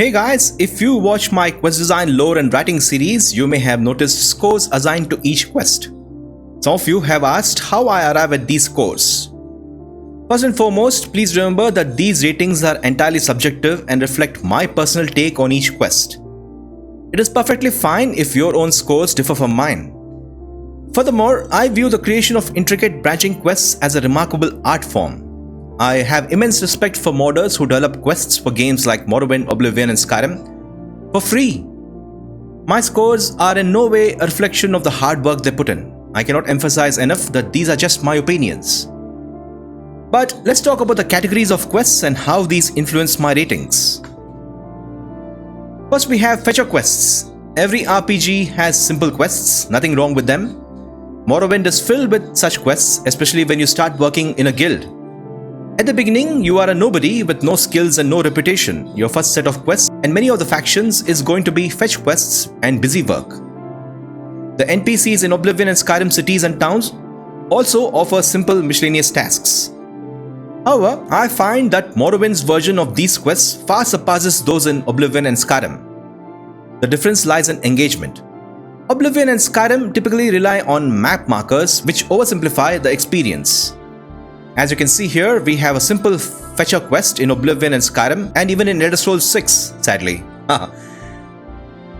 Hey guys, if you watch my quest design lore and writing series, you may have noticed scores assigned to each quest. Some of you have asked how I arrive at these scores. First and foremost, please remember that these ratings are entirely subjective and reflect my personal take on each quest. It is perfectly fine if your own scores differ from mine. Furthermore, I view the creation of intricate branching quests as a remarkable art form. I have immense respect for modders who develop quests for games like Morrowind, Oblivion and Skyrim for free. My scores are in no way a reflection of the hard work they put in. I cannot emphasize enough that these are just my opinions. But let's talk about the categories of quests and how these influence my ratings. First, we have fetcher quests. Every RPG has simple quests, nothing wrong with them. Morrowind is filled with such quests, especially when you start working in a guild. At the beginning, you are a nobody with no skills and no reputation. Your first set of quests and many of the factions is going to be fetch quests and busy work. The NPCs in Oblivion and Skyrim cities and towns also offer simple miscellaneous tasks. However, I find that Morrowind's version of these quests far surpasses those in Oblivion and Skyrim. The difference lies in engagement. Oblivion and Skyrim typically rely on map markers which oversimplify the experience. As you can see here, we have a simple fetcher quest in Oblivion and Skyrim and even in Elder Scrolls 6, sadly.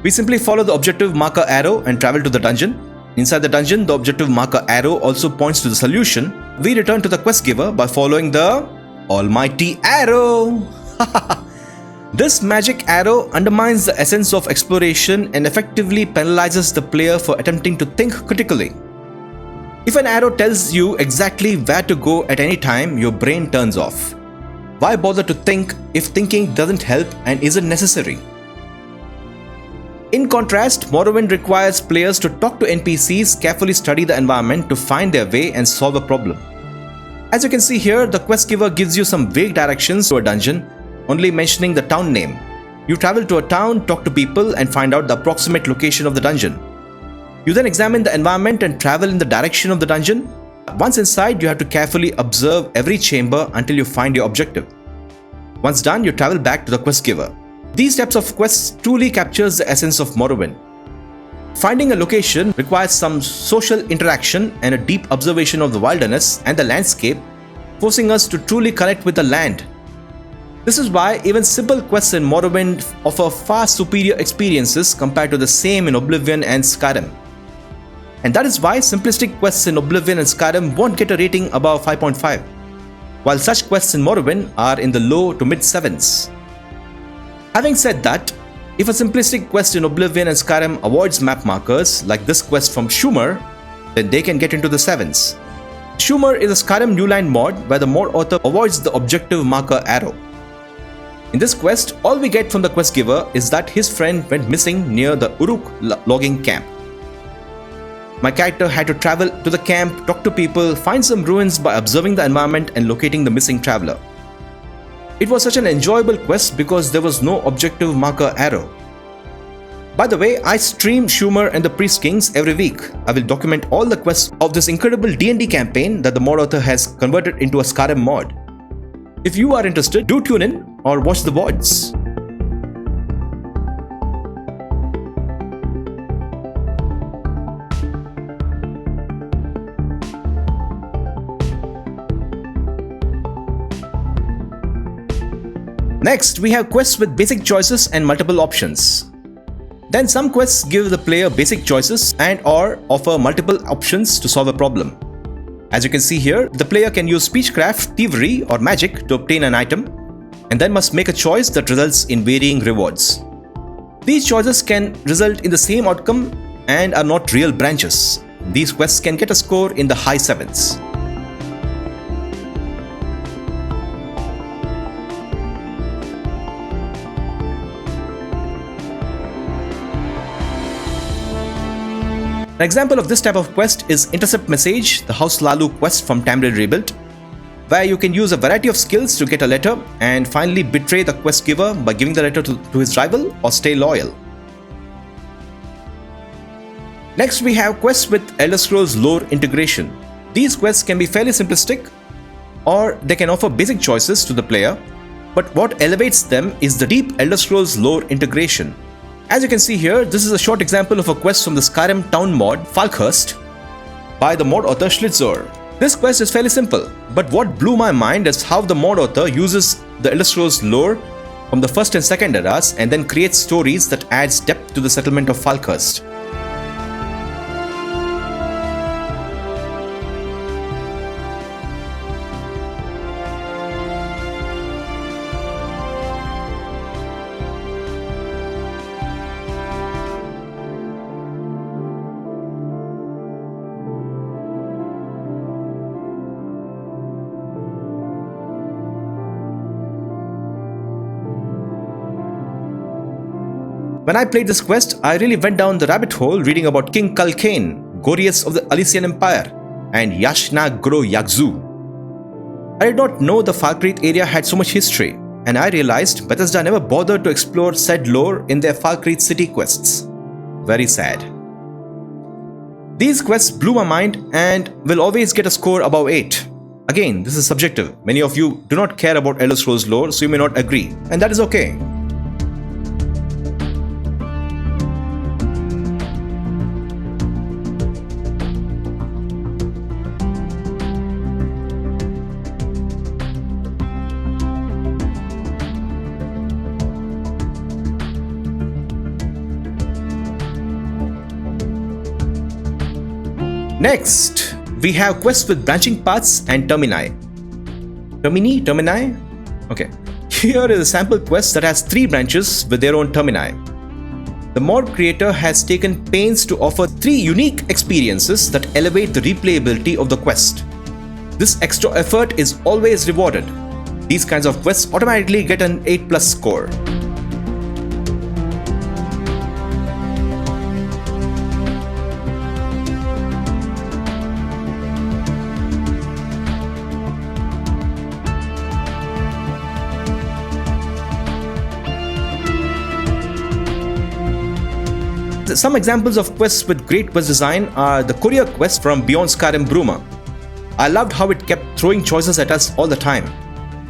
We simply follow the objective marker arrow and travel to the dungeon. Inside the dungeon, the objective marker arrow also points to the solution. We return to the quest giver by following the almighty arrow. This magic arrow undermines the essence of exploration and effectively penalizes the player for attempting to think critically. If an arrow tells you exactly where to go at any time, your brain turns off. Why bother to think if thinking doesn't help and isn't necessary? In contrast, Morrowind requires players to talk to NPCs, carefully study the environment to find their way and solve a problem. As you can see here, the quest giver gives you some vague directions to a dungeon, only mentioning the town name. You travel to a town, talk to people and find out the approximate location of the dungeon. You then examine the environment and travel in the direction of the dungeon. Once inside, you have to carefully observe every chamber until you find your objective. Once done, you travel back to the quest giver. These types of quests truly captures the essence of Morrowind. Finding a location requires some social interaction and a deep observation of the wilderness and the landscape, forcing us to truly connect with the land. This is why even simple quests in Morrowind offer far superior experiences compared to the same in Oblivion and Skyrim. And that is why simplistic quests in Oblivion and Skyrim won't get a rating above 5.5, while such quests in Morrowind are in the low to mid 7s. Having said that, if a simplistic quest in Oblivion and Skyrim avoids map markers, like this quest from Schumer, then they can get into the 7s. Schumer is a Skyrim New Line mod where the mod author avoids the objective marker arrow. In this quest, all we get from the quest giver is that his friend went missing near the Uruk logging camp. My character had to travel to the camp, talk to people, find some ruins by observing the environment and locating the missing traveler. It was such an enjoyable quest because there was no objective marker arrow. By the way, I stream Schumer and the Priest Kings every week. I will document all the quests of this incredible D&D campaign that the mod author has converted into a Skyrim mod. If you are interested, do tune in or watch the VODs. Next, we have quests with basic choices and multiple options. Then some quests give the player basic choices and or offer multiple options to solve a problem. As you can see here, the player can use speechcraft, thievery or magic to obtain an item and then must make a choice that results in varying rewards. These choices can result in the same outcome and are not real branches. These quests can get a score in the high 7s. An example of this type of quest is Intercept Message, the House Lalu quest from Tamriel Rebuilt, where you can use a variety of skills to get a letter and finally betray the quest giver by giving the letter to his rival or stay loyal. Next, we have quests with Elder Scrolls lore integration. These quests can be fairly simplistic or they can offer basic choices to the player But what elevates them is the deep Elder Scrolls lore integration. As you can see here, this is a short example of a quest from the Skyrim town mod Falkhurst by the mod author Schlitzor. This quest is fairly simple, but what blew my mind is how the mod author uses the Elder Scrolls lore from the first and second eras and then creates stories that adds depth to the settlement of Falkhurst. When I played this quest, I really went down the rabbit hole reading about King Culcain, Gorius of the Alisian Empire, and Yashna Gro Yagzu. I did not know the Falkreath area had so much history, and I realized Bethesda never bothered to explore said lore in their Falkreath city quests. Very sad. These quests blew my mind and will always get a score above 8. Again, this is subjective. Many of you do not care about Elder Scrolls lore, so you may not agree, and that is okay. Next, we have quests with branching paths and termini. Termini? Okay. Here is a sample quest that has 3 branches with their own termini. The mod creator has taken pains to offer 3 unique experiences that elevate the replayability of the quest. This extra effort is always rewarded. These kinds of quests automatically get an 8+ score. Some examples of quests with great quest design are the courier quest from Beyond Skyrim Bruma. I loved how it kept throwing choices at us all the time.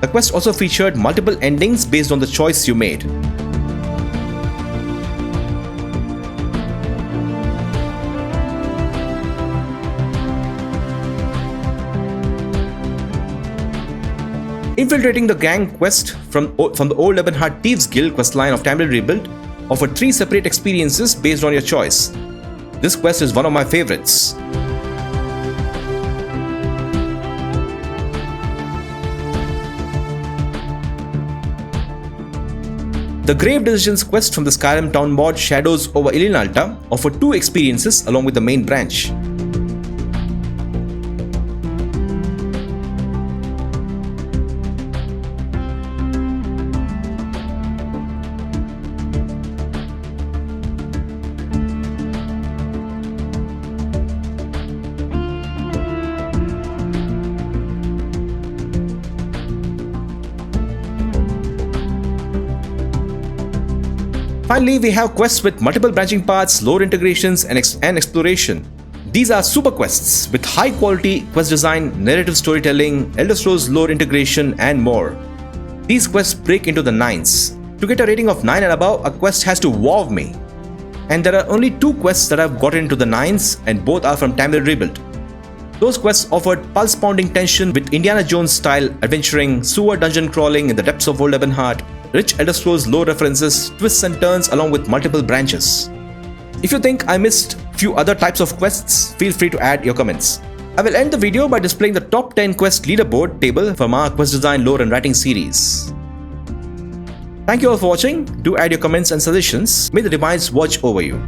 The quest also featured multiple endings based on the choice you made. Infiltrating the Gang quest from the Old Ebonheart Thieves Guild questline of Tamriel Rebuilt offered 3 separate experiences based on your choice. This quest is one of my favorites. The Grave Decisions quest from the Skyrim town mod Shadows over Ilinalta offered 2 experiences along with the main branch. Finally, we have quests with multiple branching paths, lore integrations, and exploration. These are super quests with high quality quest design, narrative storytelling, Elder Scrolls lore integration, and more. These quests break into the 9s. To get a rating of 9 and above, a quest has to wow me. And there are only 2 quests that have gotten into the 9s, and both are from Tamriel Rebuilt. Those quests offered pulse-pounding tension with Indiana Jones-style adventuring, sewer dungeon crawling in the depths of Old Ebonheart, rich Elder Scrolls lore references, twists and turns along with multiple branches. If you think I missed few other types of quests, feel free to add your comments. I will end the video by displaying the top 10 quest leaderboard table from our quest design, lore and writing series. Thank you all for watching. Do add your comments and suggestions. May the Divines watch over you.